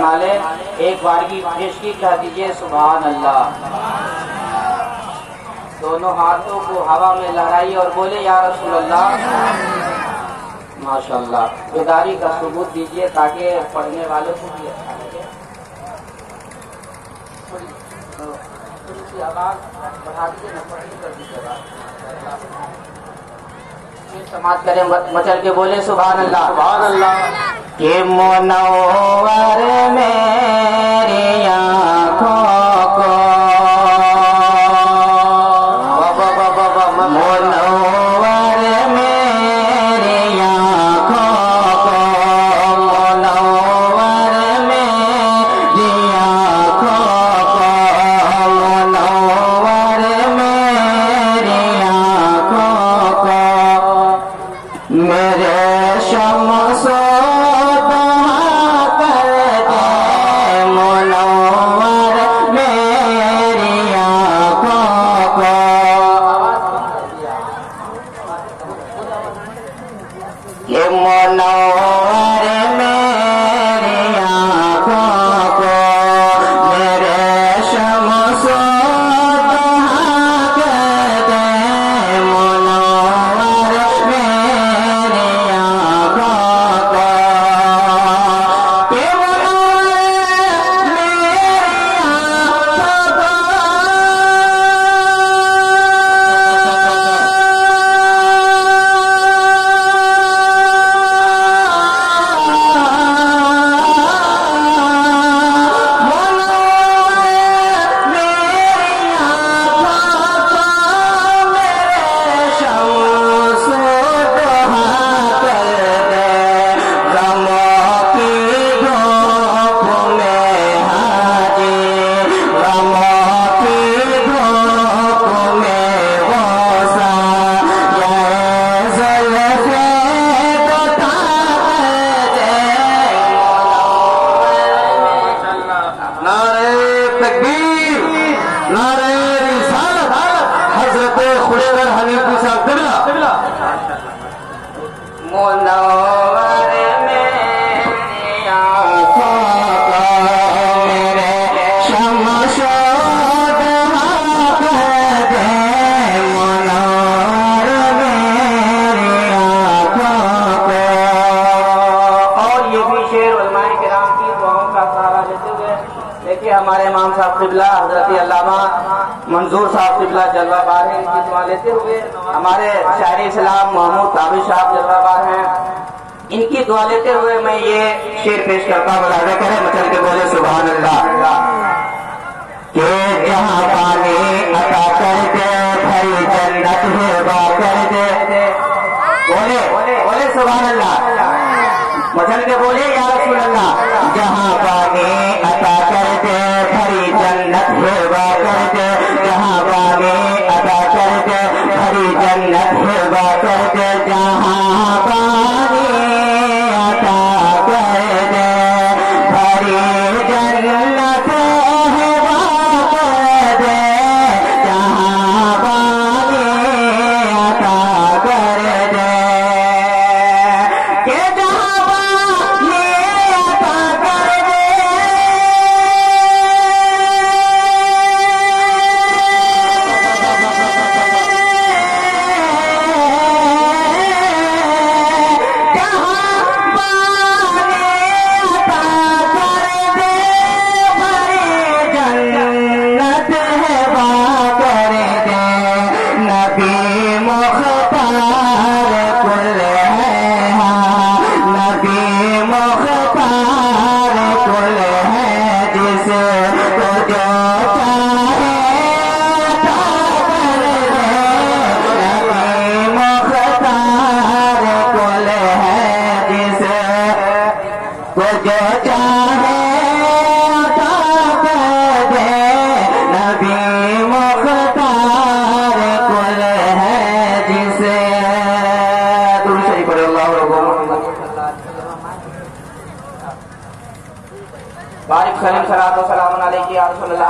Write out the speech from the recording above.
माले एक बार की पेशगी कह दीजिए सुभान अल्लाह। दोनों हाथों को हवा में लहराइए और बोले या रसूल अल्लाह। माशाअल्लाह, बेदारी का सबूत दीजिए ताकि पढ़ने वालों को भी अच्छा लगे। थोड़ी सी आवाज बढ़ा दीजिए ना, पढ़ी कर दीजिएगा। समाज करें, मचल के बोले सुभान अल्लाह। सुभान अल्लाह। के मुनव्वर मेरी आँखों को, मुनव्वर मेरी आँखों को, मुनव्वर मेरी आँखों को, मुनव्वर मेरी आँखों को, मेरे शम्सो ये मुनव्वर मेरी आँखों को, मेरे शम्सो कर दे, मुनव्वर मेरी आँखों को, ये मुनव्वर मेरी आँखों को। मुनव्वर मेरी आँखों को, मेरे शम्सो कर दे, मुनव्वर मेरी आँखों को। और ये भी शेर उलमाए किराम की दुआओं का सहारा लेते हुए देखिए हमारे इमाम साहब क़िबला हज़रत अल्लामा मंजूर साहब क़िबला जलवाबार हैं, इनकी दुआ लेते हुए हमारे शायर इस्लाम महमूद ताबिश साहब जलवाबार हैं, इनकी दुआ लेते हुए मैं ये शेर पेश करता हूँ। बता करें मचल के बोले सुभान अल्लाह। के जहाँ पानी अता कर दे, भरी जन्नत हिबा कर दे, बोले बोले सुभान अल्लाह। मचल के बोले या रसूल अल्लाह। जहाँ पानी अता कर दे, भरी जन्नत हिबा कर दे, जहाँ पानी अता कर दे, भरी जन्नत हिबा कर दे, जहाँ पानी अता कर दे, भरी जन्नत हिबा कर दे, जहाँ पानी अता कर दे, के जहाँ पानी अता कर दे, बारिक सलीम सलातो सलाम अलैहि या रसूल अल्लाह।